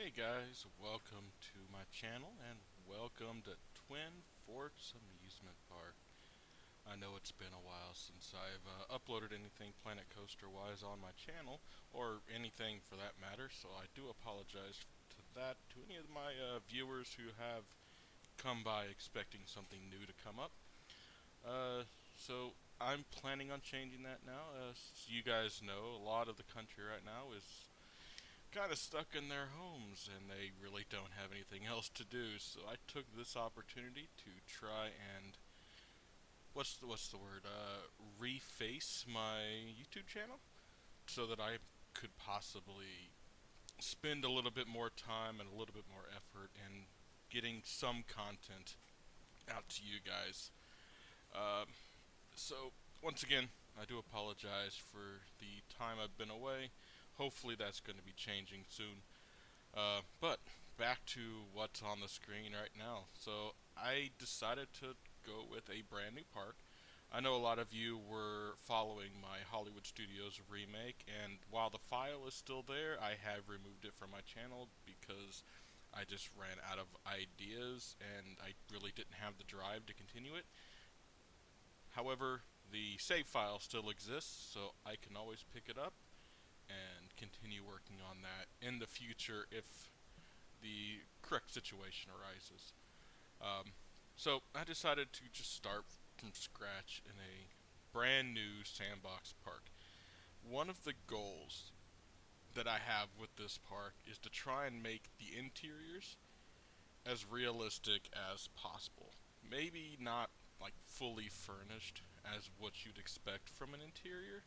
Hey guys, welcome to my channel and welcome to Twin Forts Amusement Park. I know it's been a while since I've uploaded anything Planet Coaster wise on my channel, or anything for that matter, so I do apologize to any of my viewers who have come by expecting something new to come up. So I'm planning on changing that now. As you guys know, a lot of the country right now is kind of stuck in their homes and they really don't have anything else to do. So I took this opportunity to try and what's the word? Reface my YouTube channel so that I could possibly spend a little bit more time and a little bit more effort in getting some content out to you guys. Uh, so once again, I do apologize for the time I've been away. Hopefully that's going to be changing soon. But back to what's on the screen right now. So I decided to go with a brand new park. I know a lot of you were following my Hollywood Studios remake, and while the file is still there, I have removed it from my channel because I just ran out of ideas and I really didn't have the drive to continue it. However, the save file still exists, so I can always pick it up and continue working on that in the future if the correct situation arises. Um, so I decided to just start from scratch in a brand new sandbox park. One of the goals that I have with this park is to try and make the interiors as realistic as possible. Maybe not like fully furnished as what you'd expect from an interior,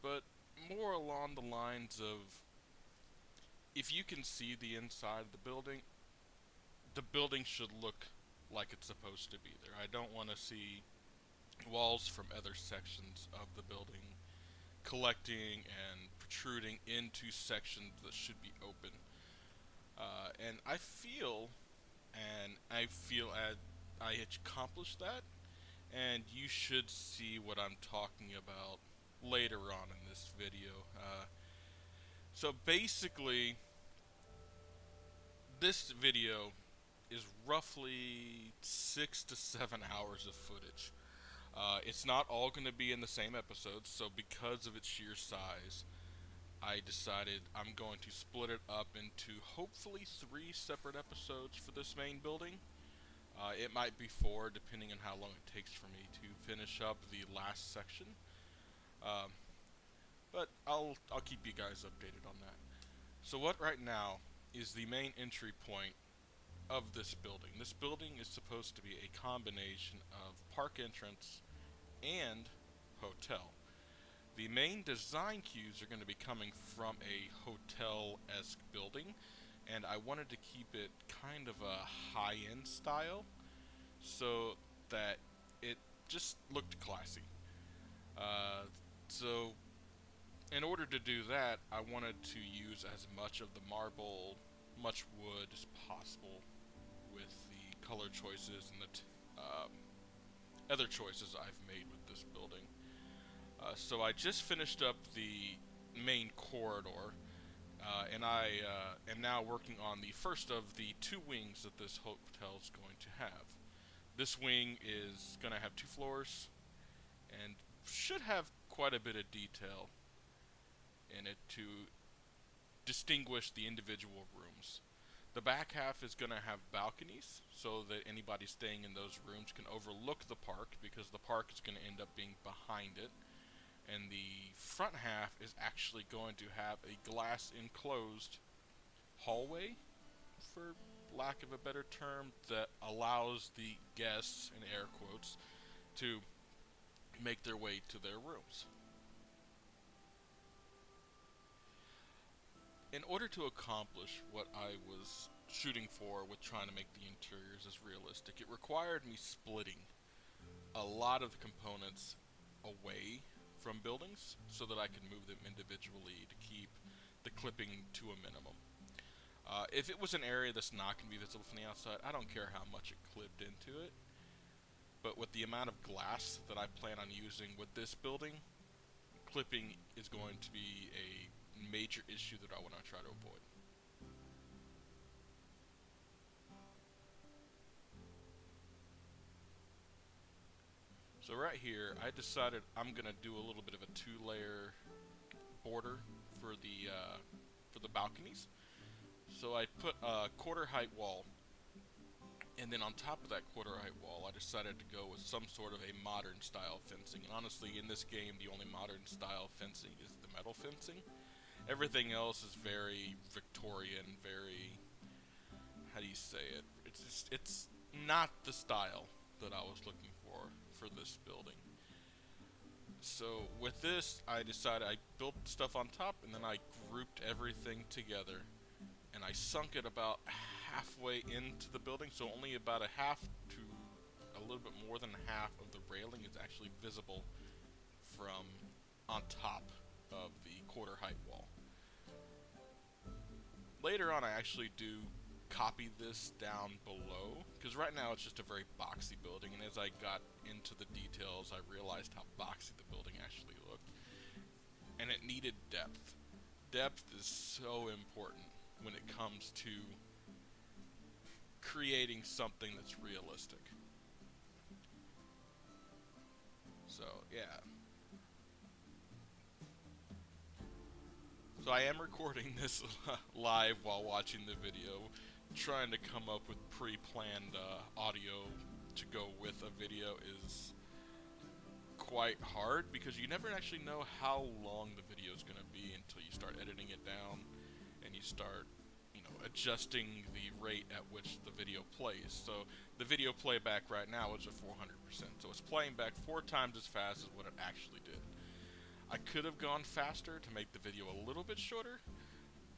but more along the lines of if you can see the inside of the building should look like it's supposed to be there. I don't want to see walls from other sections of the building collecting and protruding into sections that should be open. And I feel I accomplished that, and you should see what I'm talking about later on in this video. So basically, this video is roughly 6 to 7 hours of footage. It's not all going to be in the same episode, so because of its sheer size, I decided I'm going to split it up into hopefully 3 separate episodes for this main building. It might be 4, depending on how long it takes for me to finish up the last section. Um, but I'll keep you guys updated on that. So what right now is the main entry point of this building. This building is supposed to be a combination of park entrance and hotel. The main design cues are going to be coming from a hotel-esque building, and I wanted to keep it kind of a high-end style so that it just looked classy. Uh, so in order to do that, I wanted to use as much of the marble, much wood as possible with the color choices and the other choices I've made with this building. So I just finished up the main corridor, and I am now working on the first of the 2 wings that this hotel is going to have. This wing is going to have 2 floors and should have quite a bit of detail in it to distinguish the individual rooms. The back half is going to have balconies so that anybody staying in those rooms can overlook the park, because the park is going to end up being behind it. And the front half is actually going to have a glass enclosed hallway, for lack of a better term, that allows the guests, in air quotes, to make their way to their rooms. In order to accomplish what I was shooting for with trying to make the interiors as realistic, it required me splitting a lot of the components away from buildings so that I could move them individually to keep the clipping to a minimum. If it was an area that's not going to be visible from the outside, I don't care how much it clipped into it. But with the amount of glass that I plan on using with this building, clipping is going to be a major issue that I want to try to avoid. So right here, I decided I'm gonna do a little bit of a two-layer border for the balconies. So I put a quarter height wall, and then on top of that quarter height wall, I decided to go with some sort of a modern style fencing. And honestly, in this game, the only modern style fencing is the metal fencing. Everything else is very Victorian, very, how do you say it? It's not the style that I was looking for this building. So with this, I decided I built stuff on top, and then I grouped everything together, and I sunk it about halfway into the building, so only about a half to a little bit more than half of the railing is actually visible from on top of the quarter height wall. Later on, I actually do copy this down below, because right now it's just a very boxy building, and as I got into the details, I realized how boxy the building actually looked, and it needed depth. Depth is so important when it comes to creating something that's realistic. So, yeah. So I am recording this live while watching the video, trying to come up with pre-planned audio to go with a video is quite hard, because you never actually know how long the video is going to be until you start editing it down and you start, adjusting the rate at which the video plays. So the video playback right now is at 400%, so it's playing back 4 times as fast as what it actually did. I could have gone faster to make the video a little bit shorter,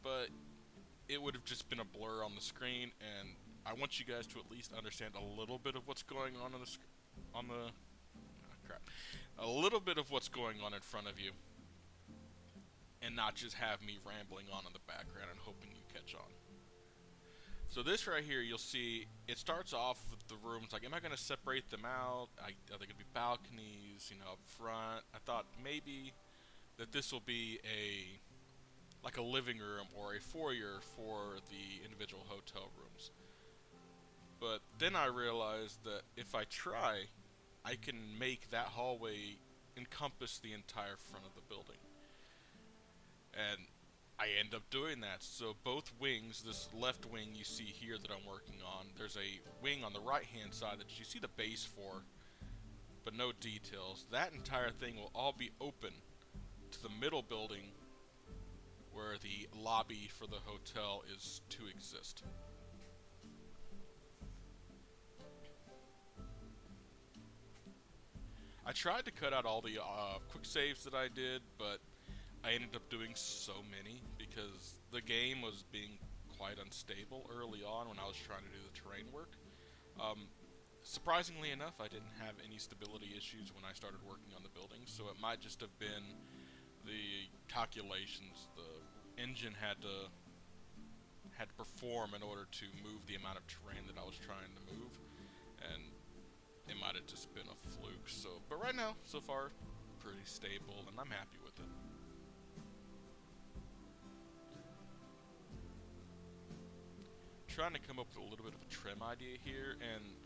but it would have just been a blur on the screen, and I want you guys to at least understand a little bit of what's going on a little bit of what's going on in front of you, and not just have me rambling on in the background and hoping you catch on. So this right here, you'll see, it starts off with the rooms, like, am I going to separate them out? Are they going to be balconies, up front? I thought maybe that this will be like a living room or a foyer for the individual hotel rooms. But then I realized that if I try, I can make that hallway encompass the entire front of the building. And I end up doing that. So both wings, this left wing you see here that I'm working on, there's a wing on the right hand side that you see the base for, but no details. That entire thing will all be open to the middle building where the lobby for the hotel is to exist. I tried to cut out all the quick saves that I did, but I ended up doing so many because the game was being quite unstable early on when I was trying to do the terrain work. Surprisingly enough, I didn't have any stability issues when I started working on the building, so it might just have been the calculations the engine had to perform in order to move the amount of terrain that I was trying to move, and it might have just been a fluke. But right now, so far, pretty stable, and I'm happy with it. Trying to come up with a little bit of a trim idea here, and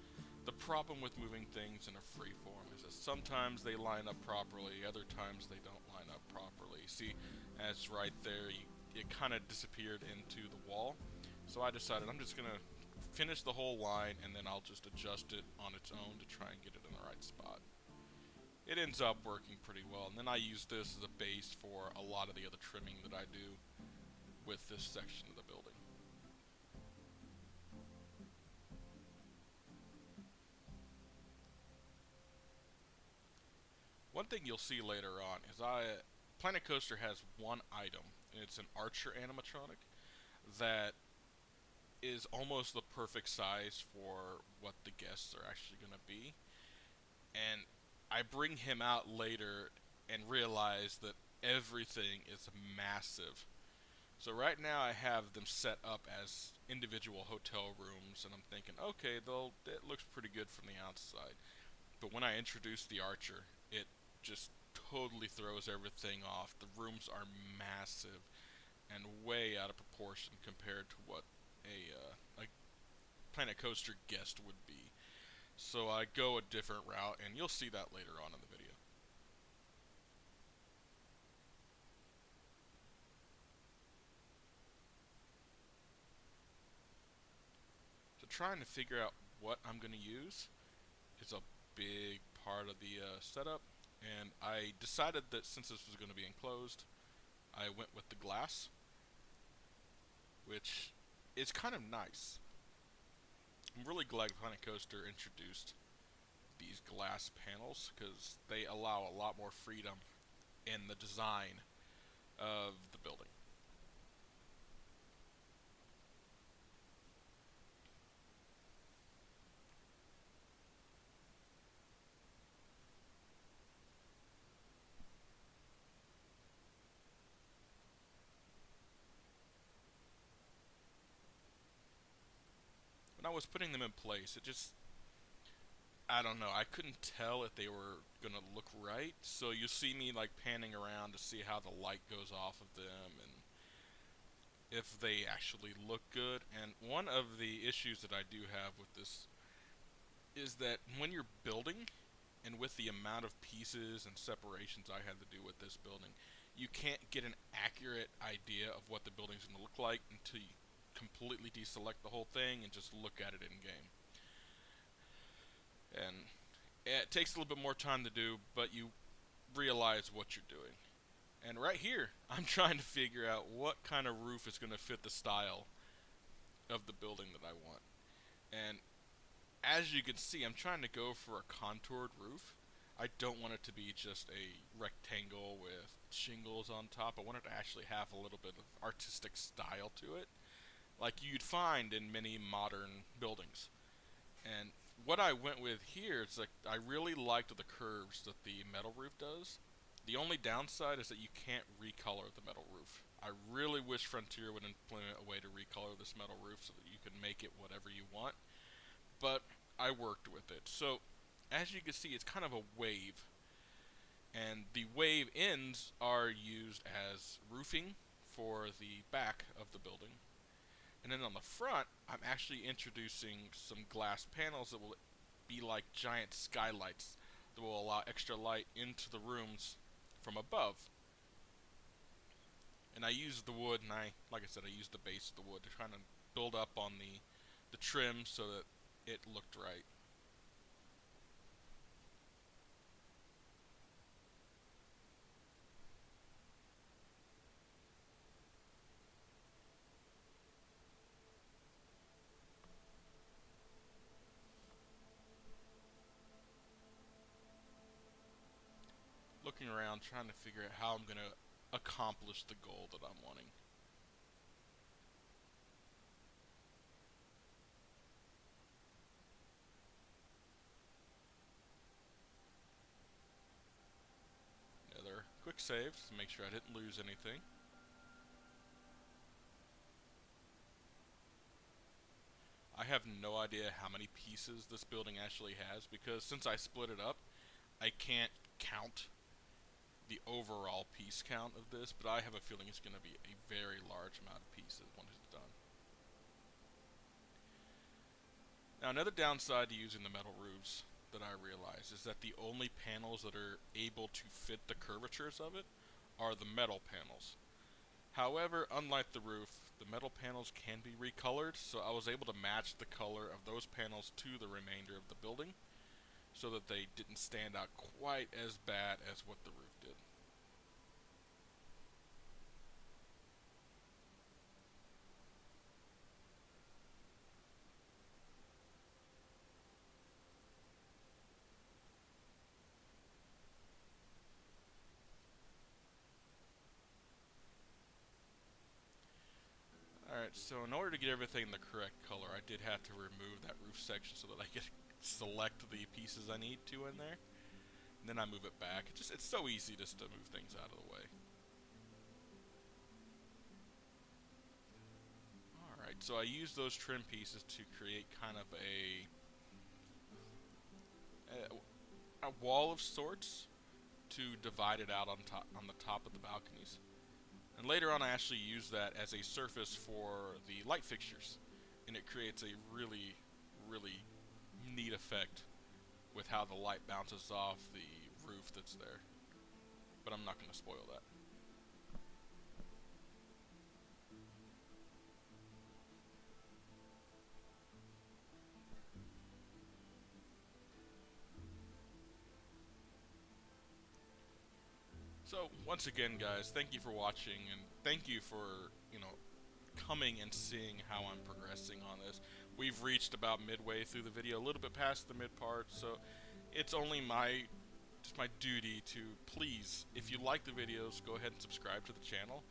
the problem with moving things in a freeform is that sometimes they line up properly, other times they don't line up properly. See, as right there, it kind of disappeared into the wall, so I decided I'm just going to finish the whole line, and then I'll just adjust it on its own to try and get it in the right spot. It ends up working pretty well, and then I use this as a base for a lot of the other trimming that I do with this section of the building. One thing you'll see later on is Planet Coaster has one item, and it's an Archer animatronic that is almost the perfect size for what the guests are actually going to be. And I bring him out later and realize that everything is massive. So right now I have them set up as individual hotel rooms, and I'm thinking, okay, it looks pretty good from the outside. But when I introduce the Archer, it just totally throws everything off. The rooms are massive and way out of proportion compared to what a Planet Coaster guest would be. So I go a different route, and you'll see that later on in the video. So trying to figure out what I'm going to use is a big part of the setup, and I decided that since this was going to be enclosed, I went with the glass, which is kind of nice. I'm really glad Planet Coaster introduced these glass panels because they allow a lot more freedom in the design of the building. When I was putting them in place, I don't know, I couldn't tell if they were gonna look right. So you see me like panning around to see how the light goes off of them and if they actually look good. And one of the issues that I do have with this is that when you're building, and with the amount of pieces and separations I had to do with this building, you can't get an accurate idea of what the building's going to look like until you completely deselect the whole thing and just look at it in game. And it takes a little bit more time to do, but you realize what you're doing. And right here, I'm trying to figure out what kind of roof is going to fit the style of the building that I want. And as you can see, I'm trying to go for a contoured roof. I don't want it to be just a rectangle with shingles on top. I want it to actually have a little bit of artistic style to it, like you'd find in many modern buildings. And what I went with here is like I really liked the curves that the metal roof does. The only downside is that you can't recolor the metal roof. I really wish Frontier would implement a way to recolor this metal roof so that you could make it whatever you want. But I worked with it. So as you can see, it's kind of a wave. And the wave ends are used as roofing for the back of the building. And then on the front, I'm actually introducing some glass panels that will be like giant skylights that will allow extra light into the rooms from above. And I used the wood, and like I said, I used the base of the wood to kind of build up on the trim so that it looked right. Looking around, trying to figure out how I'm going to accomplish the goal that I'm wanting. Another quick save to make sure I didn't lose anything. I have no idea how many pieces this building actually has because since I split it up, I can't count the overall piece count of this, but I have a feeling it's going to be a very large amount of pieces once it's done. Now, another downside to using the metal roofs that I realize is that the only panels that are able to fit the curvatures of it are the metal panels. However, unlike the roof, the metal panels can be recolored, so I was able to match the color of those panels to the remainder of the building so that they didn't stand out quite as bad as what the roof did. Alright, so in order to get everything the correct color, I did have to remove that roof section so that I could select the pieces I need to in there. And then I move it back. It's so easy just to move things out of the way. Alright, so I use those trim pieces to create kind of a wall of sorts to divide it out on the top of the balconies. And later on I actually use that as a surface for the light fixtures. And it creates a really, really neat effect with how the light bounces off the roof that's there. But I'm not going to spoil that. So, once again, guys, thank you for watching, and thank you for, coming and seeing how I'm progressing on this. We've reached about midway through the video, a little bit past the mid part, so it's only just my duty to please, if you like the videos, go ahead and subscribe to the channel.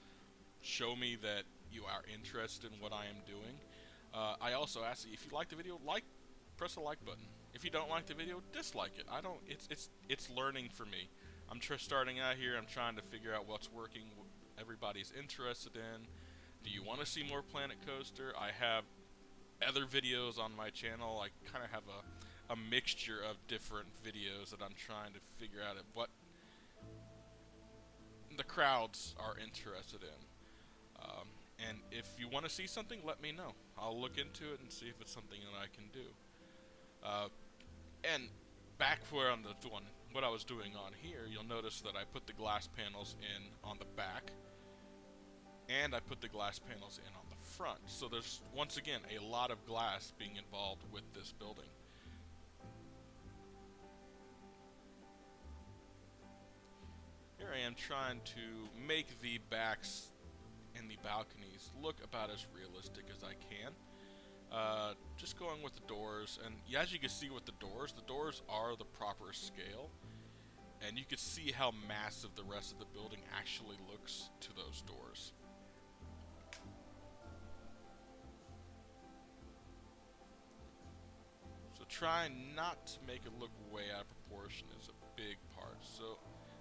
Show me that you are interested in what I am doing. I also ask that if you like the video, press the like button. If you don't like the video, dislike it. It's learning for me. I'm starting out here. I'm trying to figure out what's working, what everybody's interested in. Do you want to see more Planet Coaster? I have other videos on my channel. I kind of have a mixture of different videos that I'm trying to figure out what the crowds are interested in. And if you want to see something, let me know. I'll look into it and see if it's something that I can do. And back where on the one, what I was doing on here, you'll notice that I put the glass panels in on the back, and I put the glass panels in on the front. So there's, once again, a lot of glass being involved with this building. Here I am trying to make the backs and the balconies look about as realistic as I can. Just going with the doors, and as you can see with the doors are the proper scale, and you can see how massive the rest of the building actually looks to those doors. So trying not to make it look way out of proportion is a big part. So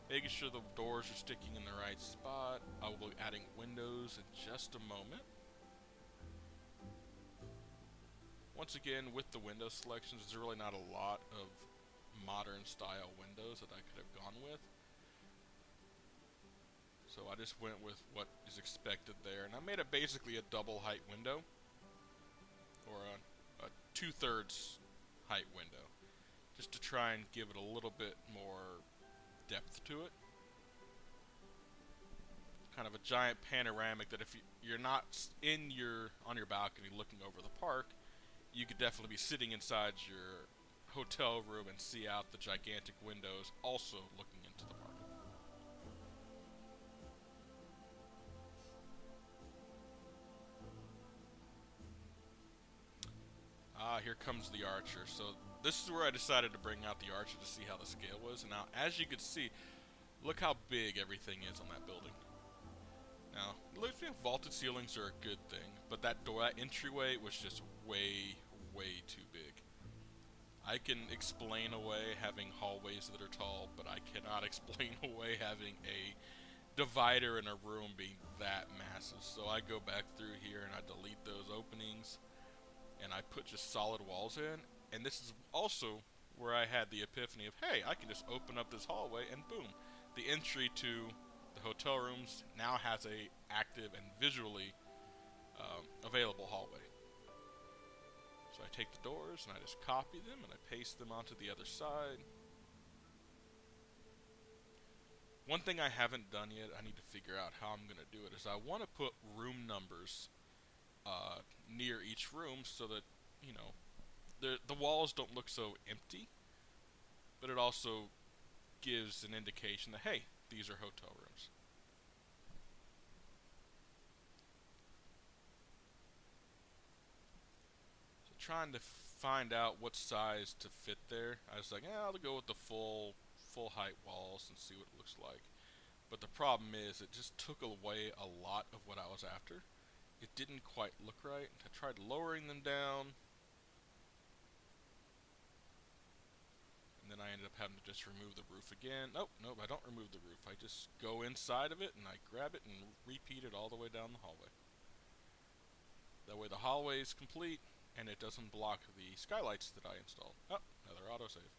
making sure the doors are sticking in the right spot. I will be adding windows in just a moment. Once again, with the window selections, there's really not a lot of modern style windows that I could have gone with. So I just went with what is expected there. And I made it basically a double height window, or a 2/3 height window, just to try and give it a little bit more depth to it. Kind of a giant panoramic that if you're not on your balcony looking over the park, you could definitely be sitting inside your hotel room and see out the gigantic windows, also looking into the park. Here comes the Archer. So this is where I decided to bring out the Archer to see how the scale was. And now, as you can see, look how big everything is on that building. Now, vaulted ceilings are a good thing, but that entryway was just way too big. I can explain away having hallways that are tall, but I cannot explain away having a divider in a room being that massive. So I go back through here and I delete those openings, and I put just solid walls in. And this is also where I had the epiphany of, hey, I can just open up this hallway and boom, the entry to the hotel rooms now has a active and visually available hallway. So I take the doors and I just copy them and I paste them onto the other side. One thing I haven't done yet, I need to figure out how I'm going to do it, is I want to put room numbers near each room so that, the walls don't look so empty, but it also gives an indication that, hey, these are hotel rooms. So trying to find out what size to fit there, I was like, I'll go with the full height walls and see what it looks like. But the problem is, it just took away a lot of what I was after. It didn't quite look right. I tried lowering them down, and then I ended up having to just remove the roof again. Nope, I don't remove the roof. I just go inside of it and I grab it and repeat it all the way down the hallway. That way the hallway is complete and it doesn't block the skylights that I installed. Oh, another autosave.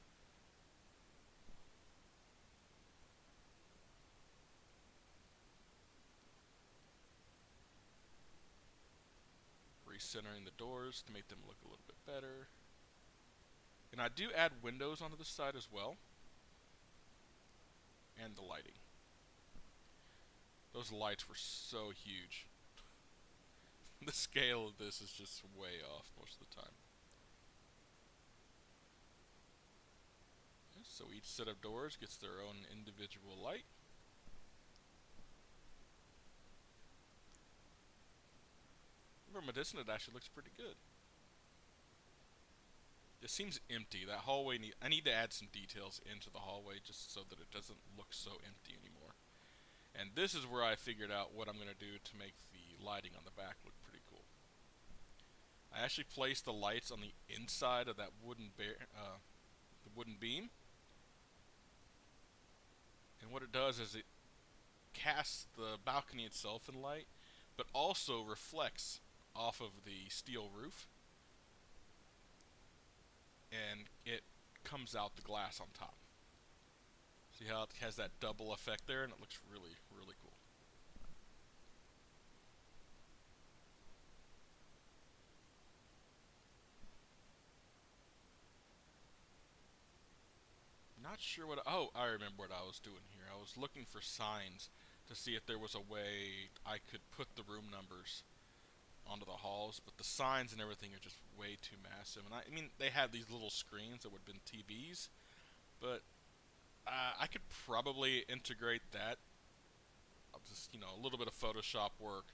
Recentering the doors to make them look a little bit better. And I do add windows onto the side as well. And the lighting. Those lights were so huge. The scale of this is just way off most of the time. So each set of doors gets their own individual light. From a distance, it actually looks pretty good. It seems empty. That hallway, I need to add some details into the hallway just so that it doesn't look so empty anymore. And this is where I figured out what I'm going to do to make the lighting on the back look pretty cool. I actually placed the lights on the inside of that wooden beam. And what it does is it casts the balcony itself in light, but also reflects off of the steel roof. And it comes out the glass on top. See how it has that double effect there, and it looks really, really cool. Not sure what, oh, I remember what I was doing here. I was looking for signs to see if there was a way I could put the room numbers onto the halls, but the signs and everything are just way too massive. And I mean, they had these little screens that would have been TVs, but I could probably integrate that. Just, you know, a little bit of Photoshop work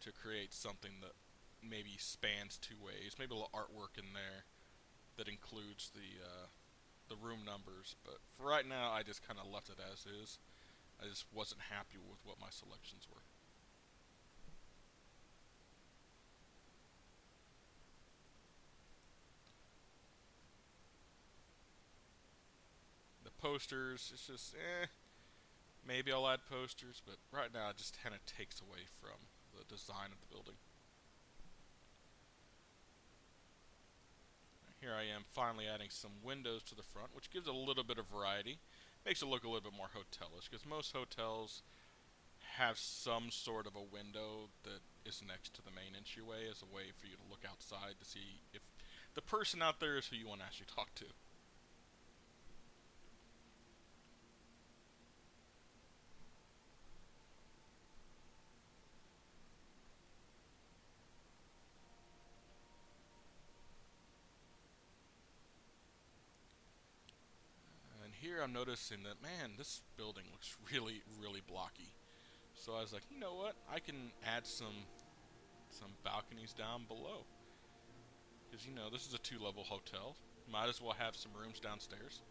to create something that maybe spans two ways. Maybe a little artwork in there that includes the room numbers. But for right now, I just kind of left it as is. I just wasn't happy with what my selections were. The posters, it's just, maybe I'll add posters, but right now it just kind of takes away from the design of the building. Here I am finally adding some windows to the front, which gives a little bit of variety. Makes it look a little bit more hotelish, because most hotels have some sort of a window that is next to the main entryway as a way for you to look outside to see if the person out there is who you want to actually talk to. And here I'm noticing that, man, this building looks really, really blocky. So I was like, you know what? I can add some balconies down below. Because, you know, this is a 2-level hotel. Might as well have some rooms downstairs.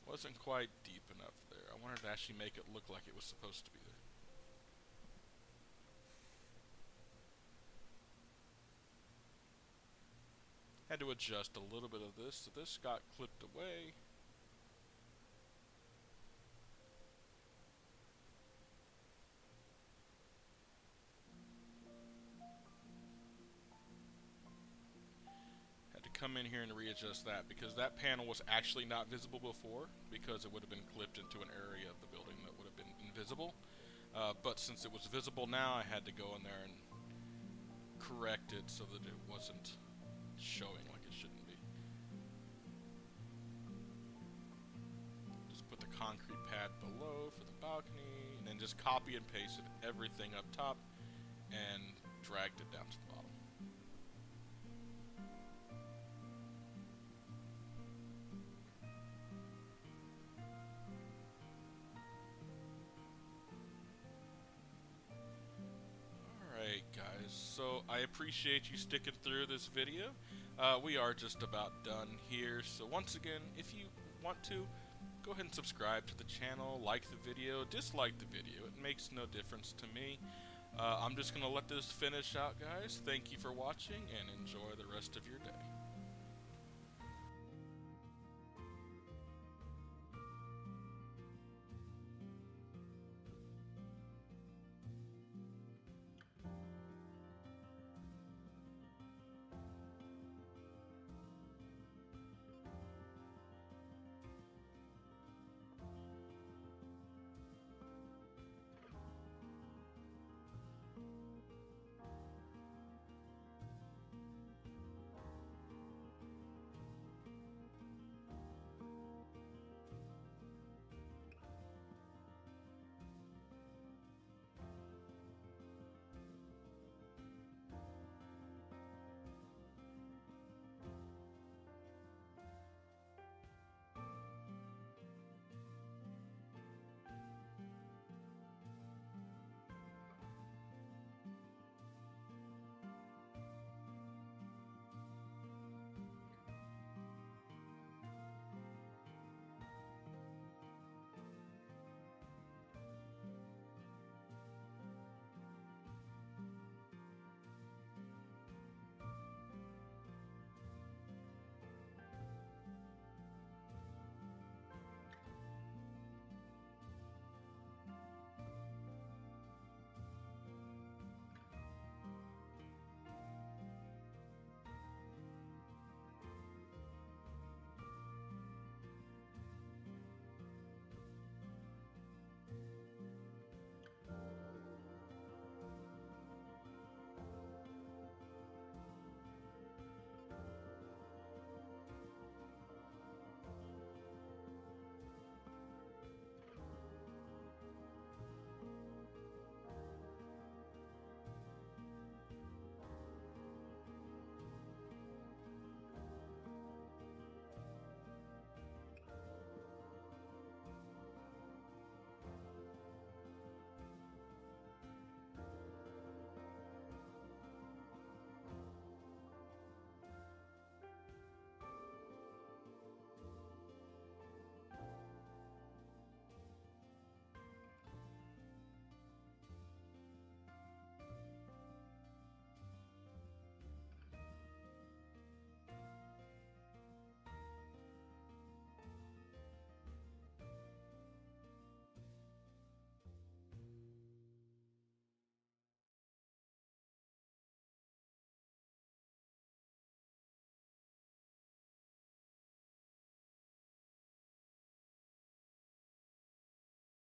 Wasn't quite deep enough there. I wanted to actually make it look like it was supposed to be there. Had to adjust a little bit of this, so this got clipped away. Had to come in here and readjust that because that panel was actually not visible before because it would have been clipped into an area of the building that would have been invisible. But since it was visible now, I had to go in there and correct it so that it wasn't showing like it shouldn't be. Just put the concrete pad below for the balcony, and then just copy and pasted everything up top and dragged it down to the bottom. Alright guys, so I appreciate you sticking through this video. We are just about done here, so once again, if you want to, go ahead and subscribe to the channel, like the video, dislike the video, it makes no difference to me. I'm just going to let this finish out, guys. Thank you for watching, and enjoy the rest of your day.